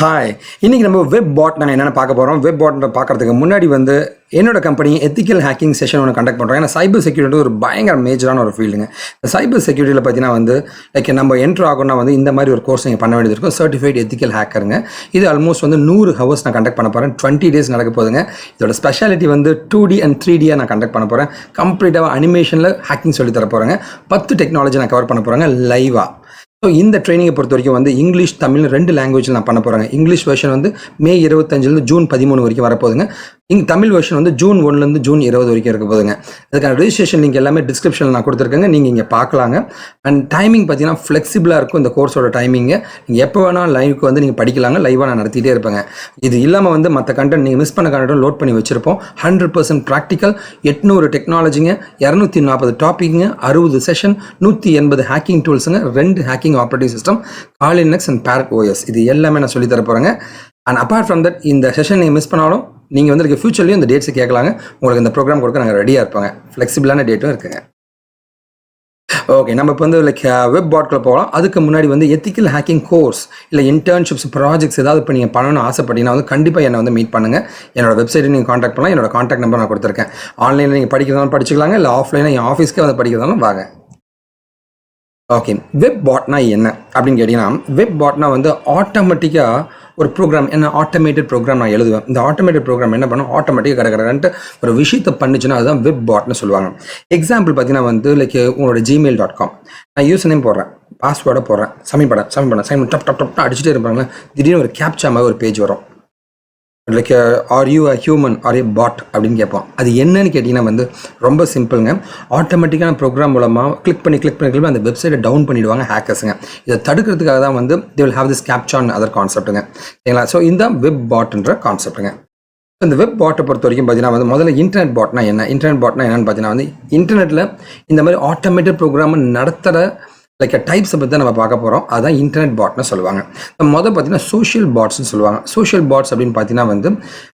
Hi, இன்னைக்கு நம்ம WebBot நாங்கள் என்னென்ன பார்க்க போகிறோம். WebBot பார்க்கறதுக்கு முன்னாடி என்னோட கம்பெனி எத்திக்கல் ஹேக்கிங் செஷன் ஒன்று கண்டக்ட் பண்ணுறோம். ஏன்னா சைபர் செக்யூரிட்டி ஒரு பயங்கர மேஜரான ஒரு ஃபீல்டுங்க. இந்த சைபர் செக்யூரிட்டியில் பார்த்தீங்கன்னா லைக் நம்ம என்ட்ரு ஆகணும்னா இந்த மாதிரி ஒரு கோர்ஸ் நீங்கள் பண்ண வேண்டியது இருக்கும். சர்டிஃபைட் எத்திக்கல் ஹேக்கருங்க. இது ஆல்மோஸ்ட் 100 ஹவர்ஸ் நான் கண்டக்ட் பண்ண போகிறேன். 20 days நடக்க போகுதுங்க. இதோட ஸ்பெஷாலிட்டி 2D and 3D நான் கண்டக்ட் பண்ண போகிறேன். கம்ப்ளீட்டாக அனிமேஷனில் ஹேக்கிங் சொல்லி தர போகிறேங்க. 10 டெக்னாலஜி நான் கவர் பண்ண போகிறேங்க லைவாக. ஸோ இந்த ட்ரைனிங்கை பொறுத்த வரைக்கும் இங்கிலீஷ் தமிழ் 2 லாங்குவேஜில் நான் பண்ண போகிறேங்க. இங்கிலீஷ் வெர்ஷன் மே 25 ஜூன் 13 வரைக்கும் வரப்போகுதுங்க. தமிழ் வெர்ஷன் ஜூன் 1 ஜூன் 20 வரைக்கும் இருக்க போதுங்க. அதுக்கான ரெஜிஸ்ட்ரேஷன் லிங்க் எல்லாமே டிஸ்கிரிப்ஷனில் நான் கொடுத்துருக்கேங்க. நீங்கள் இங்கே பார்க்கலாங்க. அண்ட் டைமிங் பார்த்தீங்கன்னா ஃப்ளெக்சிபிளாக இருக்கும். இந்த கோர்ஸோட டைமிங்கு நீங்கள் எப்போ வேணால் லைவுக்கு நீங்கள் படிக்கலாங்க. லைவாக நான் நடத்திட்டே இருப்பேங்க. இது இல்லாமல் மற்ற கண்டென்ட் நீங்கள் மிஸ் பண்ண கண்டென்ட் லோட் பண்ணி வச்சிருப்போம். 100% ப்ராக்டிக்கல், 800 டெக்னாலஜிங்க, 240 டாப்பிக்குங்க, 60 செஷன், 180 ஹேக்கிங் டூல்ஸுங்க, 2 hacking operating system, Kali Linux and Parrot OS. இது எல்லாமே நான் சொல்லி தர போகிறேங்க. அண்ட் அப்பார்ட் ஃப்ரம் தட் இந்த செஷன் நீங்கள் மிஸ் பண்ணாலும் நீங்கள் ஃபியூச்சர்லேயும் இந்த டேட்ஸை கேட்கலாங்க. உங்களுக்கு இந்த ப்ரோக்ராம் கொடுக்க நாங்கள் ரெடியாக இருப்பாங்க. ஃப்ளெக்சிபிளான டேட்டும் இருக்குங்க. ஓகே, நம்ம இப்போ லைக் WebBotக்குள்ள போகலாம். அதுக்கு முன்னாடி எத்திக்கல் ஹேக்கிங் கோர்ஸ் இல்லை இன்டர்ன்ஷிப்ஸ் ப்ராஜெக்ட்ஸ் ஏதாவது இப்போ நீங்கள் பண்ணணும்னு ஆசைப்பட்டீங்கன்னா கண்டிப்பாக என்னை மீட் பண்ணுங்கள். என்னோட வெப்சைட்டை நீங்கள் காண்டாக்ட் பண்ணலாம். என்னோட காண்டாக்ட் நம்பர் நான் கொடுத்துருக்கேன். ஆன்லைனில் நீங்கள் படிக்கிறதாலும் படிச்சுக்கலாங்க, இல்லை ஆஃப்லைனில் என் ஆஃபீஸ்க்கே படிக்கிறதாலும் வாங்க. ஓகே, WebBotனா என்ன அப்படின்னு கேட்டிங்கன்னா, WebBotனா ஆட்டோமேட்டிக்காக ஒரு ப்ரோக்ராம், என்ன ஆட்டோமேட்டட் ப்ரோக்ராம் நான் எழுதுவேன். இந்த ஆட்டோமேட்டட் ப்ரோக்ராம் என்ன பண்ணும், ஆட்டோமேட்டிக்காக கடற்கடன்ட்டு ஒரு விஷயத்தை பண்ணிச்சுன்னா அதுதான் WebBotனு சொல்லுவாங்க. எக்ஸாம்பிள் பார்த்தீங்கன்னா லைக் உங்களோட gmail.com நான் யூஸ் நேம் போடுறேன், பாஸ்வேர்டை போடுறேன், சைன் பண்ண டப் டப் டப்னு அடிச்சுட்டே இருப்பாங்க. திடீர்னு ஒரு கேப்சா மாதிரி ஒரு பேஜ் வரும். Like are you a human or a bot அப்படின்னு கேட்போம். அது என்னன்னு கேட்டிங்கன்னா ரொம்ப சிம்பிளுங்க. ஆட்டோமேட்டிக்கான ப்ரோக்ராம் மூலமாக கிளிக் பண்ணி அந்த வெப்சைட்டை டவுன் பண்ணிவிடுவாங்க ஹேக்கர்ஸுங்க. இதை தடுக்கிறதுக்காக தான் they will have this captcha other கான்செப்ட்டுங்க. சரிங்களா? ஸோ இந்த WebBotன்ற கான்செப்ட்டுங்க. இந்த WebBotட்டை பொறுத்த வரைக்கும் பார்த்தீங்கன்னா முதல்ல இன்டர்நெட் பாட்னா என்ன, இன்டர்நெட் பாட்னா என்னன்னு பார்த்தீங்கன்னா இன்டர்நெட்டில் இந்த மாதிரி ஆட்டோமேட்டட் ப்ரோக்ராமை நடத்துகிற லைக் டைப்ஸை பற்றி தான் நம்ம பார்க்க போகிறோம். அதுதான் இன்டர்நெட் பாட்னு சொல்லுவாங்க. முதல் பார்த்தீங்கன்னா சோஷியல் பாட்ஸ்ன்னு சொல்லுவாங்க. சோஷியல் பாட்ஸ் அப்படின்னு பார்த்தீங்கன்னா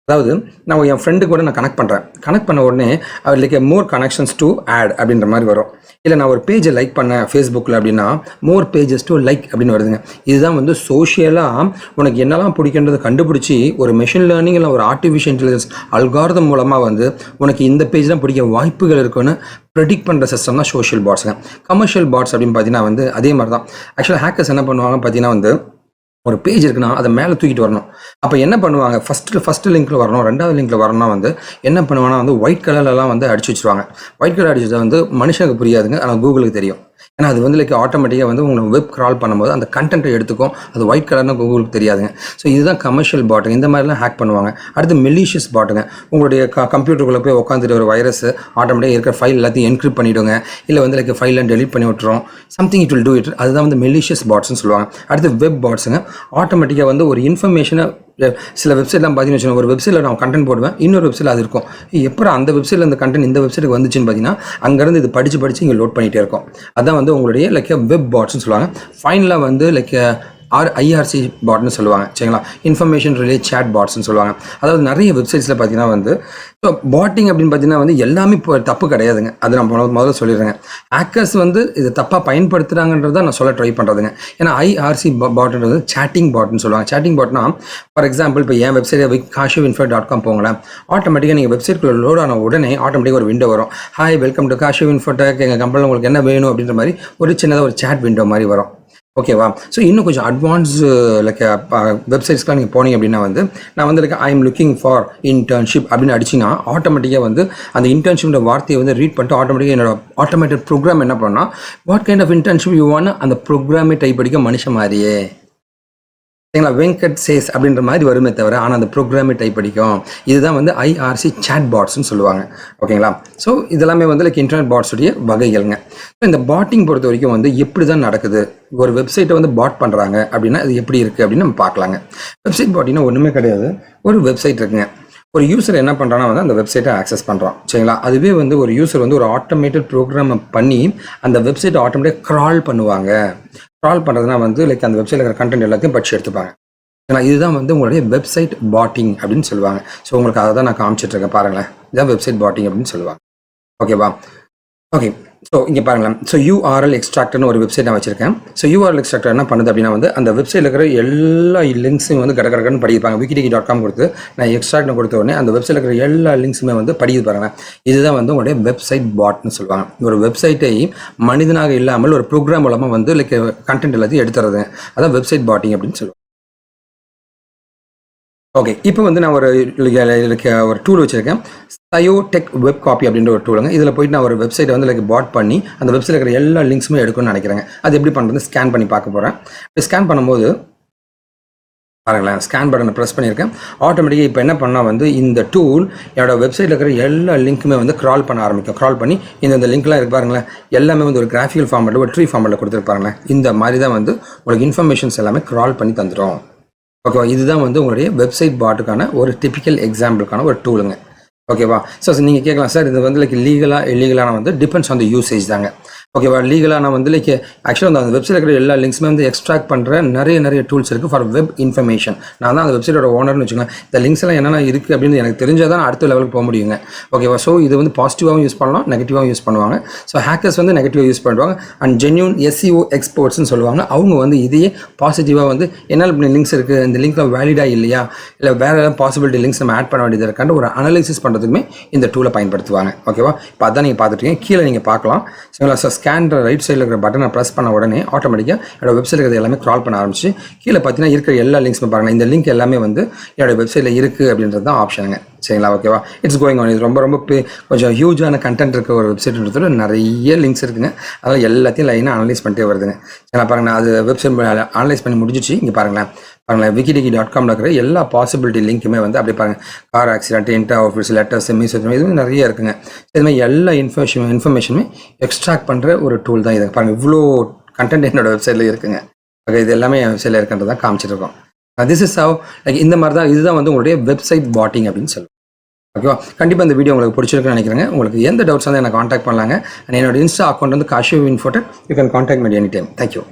அதாவது நான் என் ஃப்ரெண்டு கூட நான் கனெக்ட் பண்ண உடனே like more connections to add அப்படின்ற மாதிரி வரும். இல்லை நான் ஒரு பேஜை லைக் பண்ணேன் ஃபேஸ்புக்கில் அப்படின்னா மோர் பேஜஸ் டு லைக் அப்படின்னு வருதுங்க. இதுதான் சோஷியலாக உனக்கு என்னெல்லாம் பிடிக்கின்றதை கண்டுபிடிச்சி ஒரு மெஷின் லேர்னிங் இல்லை ஒரு ஆர்டிஃபிஷியல் இன்டெலிஜென்ஸ் அல்காரிதம் மூலமாக உனக்கு இந்த பேஜ் தான் பிடிக்க வாய்ப்புகள் இருக்குன்னு ப்ரெடிக்ட் பண்ணுற சிஸ்டம் தான் சோஷியல் பாட்ஸுங்க. கமர்ஷியல் பாட்ஸ் அப்படின்னு பார்த்தீங்கன்னா அதே மாதிரி தான். ஆக்சுவலாக ஹேக்கர்ஸ் என்ன பண்ணுவாங்க பார்த்தீங்கன்னா ஒரு பேஜ் இருக்குன்னா அதை மேலே தூக்கிட்டு வரணும். அப்போ என்ன பண்ணுவாங்க, ஃபஸ்ட்டு லிங்க்கில் வரணும், 2வது லிங்க்கில் வரணும்னா என்ன பண்ணுவாங்கன்னா ஒயிட் கலர்லலாம் அடிச்சு வச்சுருவாங்க. ஒயிட் கலர் அடிச்சது மனுஷனுக்கு புரியாதுங்க, ஆனால் கூகுளுக்கு தெரியும். ஏன்னா அது லைக் ஆட்டோமேட்டிக்காக உங்களை வெப் கிரால் பண்ணும்போது அந்த கண்டென்ட்டை எடுத்துக்கும். அது ஒயிட் கலர்னு கூகுளுக்கு தெரியாதுங்க. ஸோ இதுதான் கமர்ஷியல் பாட்டுங்க. இந்த மாதிரிலாம் ஹேக் பண்ணுவாங்க. அடுத்து மெலிஷியஸ் பாட்டுங்க. உங்களுடைய கம்ப்யூட்டருக்குள்ளே போய் உட்காந்துட்டு ஒரு வைரஸ் ஆட்டோமேட்டிக்காக இருக்கிற ஃபைல் எல்லாத்தையும் என்கிரிப்ட் பண்ணிவிடுங்க. இல்லை லைக் ஃபைல்லாம் டெலிட் பண்ணி விட்டுரும். Something it will do it. அதுதான் மெலிஷியஸ் பாட்ஸ்ன்னு சொல்லுவாங்க. அடுத்து வெப் பாட்ஸுங்க. ஆட்டோமேட்டிக்காக ஒரு இன்ஃபர்மேஷனை சில வெப்சைட்லாம் பார்த்தீங்கன்னு வச்சுக்கோங்க, ஒரு வெப்சைட்டில் நான் கண்டென்ட் போடுவேன், இன்னொரு வெப்சைட்டில் அது இருக்கும். எப்போ அந்த வெப்சைட்டில் இந்த கண்டென்ட் இந்த வெப்சைட்டுக்கு வந்துச்சுன்னு பார்த்தீங்கன்னா அங்கேருந்து இது படித்து இங்கே லோட் பண்ணிகிட்டே இருக்கும். அதான் உங்களுடைய லைக் வெப் பாட்ஸ்ன்னு சொல்லுவாங்க. ஃபைனலாக லைக் IRC பாட்னு சொல்லுவாங்க. சரிங்களா? இன்ஃபர்மேஷன் ரிலே சேட் பாட்ஸ்ன்னு சொல்லுவாங்க. அதாவது நிறைய வெப்சைட்ஸில் பார்த்தீங்கன்னா ஸோ பாட்டிங் அப்படின்னு பார்த்தீங்கன்னா எல்லாமே இப்போ தப்பு கிடையாதுங்க. அது நான் முதல்ல சொல்லிடுறேங்க. ஹேக்கர்ஸ் இது தப்பாக பயன்படுத்துகிறாங்கன்றதை நான் சொல்ல ட்ரை பண்ணுறதுங்க. ஏன்னா IRC பாட்ன்றது சேட்டிங் பாட்னு சொல்லுவாங்க. சேட்டிங் பாட்னா ஃபார் எக்ஸாம்பிள் இப்போ என் வெப்சைட் kashuvinfo.com போங்களேன். ஆட்டோமேட்டிக்காக நீங்கள் வெப்சைட்குள்ளே லோட் ஆன உடனே ஆட்டோமேட்டிக்காக ஒரு விண்டோ வரும். ஹாய், வெல்கம் டு kashuvinfo.com, எங்கள் கம்பெனியில் உங்களுக்கு என்ன வேணும் அப்படின்ற மாதிரி ஒரு சின்னதாக ஒரு சேட் விண்டோ மாதிரி வரும். ஓகேவா? ஸோ இன்னும் கொஞ்சம் அட்வான்ஸு லைக் வெப்சைட்ஸ்லாம் நீங்கள் போனீங்க அப்படின்னா நான் like I am looking for internship அப்படின்னு அடிச்சிங்கன்னா ஆட்டோமேட்டிக்காக அந்த இன்டர்ன்ஷிப்ன்ற வார்த்தையை ரீட் பண்ணிட்டு ஆட்டோமேட்டிக்காக என்னோட ஆட்டோமேட்டட் ப்ரோக்ராம் என்ன பண்ணால் what kind of internship you வான்னு அந்த ப்ரோக்ராமே டைப் படிக்க மனுஷன் மாதிரியே. சரிங்களா? வெங்கட் சேஸ் அப்படின்ற மாதிரி வருமே தவிர ஆனால் அந்த ப்ரோக்ராமே டைப் படிக்கும். இதுதான் IRC சேட் பாட்ஸ்ன்னு சொல்லுவாங்க. ஓகேங்களா? ஸோ இதெல்லாமே லைக் இன்டர்நெட் பாட்ஸுடைய வகைகள்ங்க. ஸோ இந்த பாட்டிங் பொறுத்த வரைக்கும் எப்படி தான் நடக்குது, ஒரு வெப்சைட்டை பாட் பண்ணுறாங்க அப்படின்னா அது எப்படி இருக்குது அப்படின்னு நம்ம பார்க்கலாங்க. வெப்சைட் பாட்டிங்கன்னா ஒன்றுமே கிடையாது. ஒரு வெப்சைட் இருக்குங்க. ஒரு யூசர் என்ன பண்ணுறான்னா அந்த வெப்சைட்டை ஆக்சஸ் பண்ணுறான். சரிங்களா? அதுவே ஒரு யூசர் ஒரு ஆட்டோமேட்டட் ப்ரோக்ராமை பண்ணி அந்த வெப்சைட்டை ஆட்டோமேட்டிக்காக க்ரால் பண்ணுவாங்க. க்ரால் பண்ணுறதுனா லைக் அந்த வெப்சைட்டில் இருக்கிற கண்டென்ட் எல்லாத்தையும் படிச்சு எடுத்துப்பாங்க. ஏன்னா இதுதான் உங்களுடைய வெப்சைட் பாட்டிங் அப்படின்னு சொல்லுவாங்க. ஸோ உங்களுக்கு அதை தான் நான் காமிச்சிட்ருக்கேன் பாருங்களேன். இதுதான் வெப்சைட் பாட்டிங் அப்படின்னு சொல்லுவாங்க. ஓகேவா? ஓகே. ஸோ இங்கே பாருங்களேன். ஸோ யூஆர்எல் எக்ஸ்ட்ராக்டர்னு ஒரு வெப்சைட் நான் வச்சிருக்கேன். ஸோ யூஆர்எல் எக்ஸ்ட்ராக்டர் என்ன பண்ணுது அப்படின்னா வந்து அந்த வெப்சைட்டில் இருக்கிற எல்லா லிங்க்ஸையும் வந்து கடகடன்னு படிப்பாங்க. wikitechy.com கொடுத்து நான் எக்ஸ்ட்ராக்ட்னு கொடுத்த உடனே அந்த வெப்சைட்டில் இருக்கிற எல்லா லிங்க்ஸுமே வந்து படிக்குது பாருங்க. இதுதான் வந்து உங்களுடைய வெப்சைட் பாட்னு சொல்லுவாங்க. ஒரு வெப்சைட்டை மனிதனாக இல்லாமல் ஒரு ப்ரோக்ராம் மூலமாக வந்து லைக் கண்டென்ட் எல்லாத்தையும் எடுத்துறது, அதான் வெப்சைட் பாட்டிங் அப்படின்னு சொல்லுவாங்க. ஓகே. இப்போ வந்து நான் ஒரு டூல் வச்சுருக்கேன். டெக் வெப் காப்பி அப்படின்ற ஒரு டூலுங்க. இதில் போயிட்டு நான் ஒரு வெப்சைட்டை வந்து பாட் பண்ணி அந்த வெப்சைட்டில் இருக்கிற எல்லா லிங்க்ஸுமே எடுக்கணும்னு நினைக்கிறேங்க. அது எப்படி பண்ணுறது ஸ்கேன் பண்ணி பார்க்க போகிறேன். ஸ்கேன் பண்ணும்போது பாருங்களேன், ஸ்கேன் பட்டனை ப்ரெஸ் பண்ணியிருக்கேன். ஆட்டோமேட்டிக்காக இப்போ என்ன பண்ணால் வந்து இந்த டூல் என்னோட வெப்சைட்டில் இருக்கிற எல்லா லிங்க்குமே வந்து க்ரால் பண்ண ஆரம்பிக்கும். க்ரால் பண்ணி இந்த லிங்க்லாம் இருக்கு பாருங்களேன், எல்லாமே வந்து ஒரு கிராஃபிக்கல் ஃபார்மேட்டில் ஒரு ட்ரீ ஃபார்மேட்டில் கொடுத்துருப்பாருங்களேன். இந்த மாதிரி தான் வந்து உங்களுக்கு இன்ஃபர்மேஷன்ஸ் எல்லாமே க்ரால் பண்ணி தந்துடும். ஓகேவா? இதுதான் வந்து உங்களுடைய வெப்சைட் பாட்டுக்கான ஒரு டிபிக்கல் எக்ஸாம்பிளுக்கான ஒரு டூலுங்க. ஓகேவா? ஸோ நீங்கள் கேட்கலாம், சார் இது வந்து லீகலாக இல்லீகலான வந்து டிபெண்ட்ஸ் ஆன் த யூசேஜ் தாங்க. ஓகேவா? லீகலாக நான் வந்து ஆக்சுவலாக அந்த வெப்சைட் இருக்கிற எல்லா லிங்க்ஸுமே வந்து எக்ஸ்ட்ராக்ட் பண்ணுற நிறைய டூல்ஸ் இருக்குது ஃபார் வெப் இன்ஃபர்மேஷன். நான் தான் அந்த வெப்சைட்டோட ஓனர்னு வச்சுக்கோங்க. இந்த லிங்க்ஸ் எல்லாம் என்னென்ன இருக்குது அப்படின்னு எனக்கு தெரிஞ்சால் தான் அடுத்த லெவலுக்கு போக முடியுங்க. ஓகேவா? ஸோ இது வந்து பாசிட்டிவாகவும் யூஸ் பண்ணலாம், நெகட்டிவாகவும் யூஸ் பண்ணுவாங்க. ஸோ ஹேக்கர்ஸ் வந்து நெகட்டிவாக யூஸ் பண்ணுவாங்க. அண்ட் ஜென்யூன் SEO எக்ஸ்பர்ட்ஸ்னு சொல்லுவாங்க. அவங்க வந்து இதையே பாசிட்டிவாக வந்து என்னால் இப்படி லிங்க்ஸ் இருக்குது, இந்த லிங்க்கில் வேலிடாக இல்லையா, இல்லை வேறு ஏதாவது பாசிபிலிட்டி லிங்க்ஸ் நம்ம ஆட் பண்ண வேண்டியது இருக்காண்டு ஒரு அனலைசிஸ் பண்ணுறதுக்குமே இந்த டூலை பயன்படுத்துவாங்க. ஓகேவா? இப்போ அதான் நீங்கள் பார்த்துட்டீங்க. கீழே நீங்கள் பார்க்கலாம். சரிங்களா? ஸோ ஸ்கேன் ரைட் சைடில் இருக்கிற பட்டனை ப்ரெஸ் பண்ண உடனே ஆட்டோமேட்டிக்காக என்னோட வெப்சைட் இருக்கிறது எல்லாமே க்ரால் பண்ண ஆரம்பிச்சு கீழே பார்த்தீங்கன்னா இருக்கிற எல்லா லிங்க்ஸுமே பாருங்கள். இந்த லிங்க் எல்லாமே வந்து என்னோட வெப்சைட்டில் இருக்குது அப்படின்றது தான் ஆப்ஷனுங்க. சரிங்களா? ஓகேவா? It's going on. இது ரொம்ப கொஞ்சம் ஹியூஜான கண்டென்ட் இருக்க ஒரு வெப்சைட்ன்றதுல நிறைய லிங்க்ஸ் இருக்குங்க. அதனால் எல்லாத்தையும் லைனாக அனலைஸ் பண்ணிட்டே வருதுங்க. சரிங்களா? பாருங்கள், நான் அது வெப்சைட் அனலைஸ் பண்ணி முடிஞ்சிச்சு. இங்கே பாருங்களேன், wikitechy.com இருக்கிற எல்லா பாசிபிலிட்டி லிங்க்குமே வந்து அப்படி பாருங்கள். Car accident, inter office, letters, misses, இதுமாதிரி நிறைய இருக்குங்க. இதுமாதிரி எல்லா இன்ஃபர்மேஷனுமே எக்ஸ்ட்ராக்ட் பண்ணுற ஒரு டூல் தான் இது. பாருங்கள், இவ்வளோ கண்டென்ட் என்னோட வெப்சைட்டில் இருக்குங்க. ஓகே, இது எல்லாமே வெப்சைட்டில் இருக்குன்றதான் காமிச்சிருக்கோம். திஸ் இஸ் ஹவ் இந்த மாதிரி தான், இதுதான் வந்து உங்களுடைய வெப்சைட் பாட்டிங் அப்படின்னு சொல்லுவோம். ஓகேவா? கண்டிப்பாக இந்த வீடியோ உங்களுக்கு பிடிச்சிருக்குன்னு நினைக்கிறேங்க. உங்களுக்கு எந்த டவுட்ஸ் வந்து எனக்கு காண்டாக்ட் பண்ணலாங்க. என்னோட இன்ஸ்டா அக்கௌண்ட் வந்து kashiv infotech. You can contact me any time. Thank you.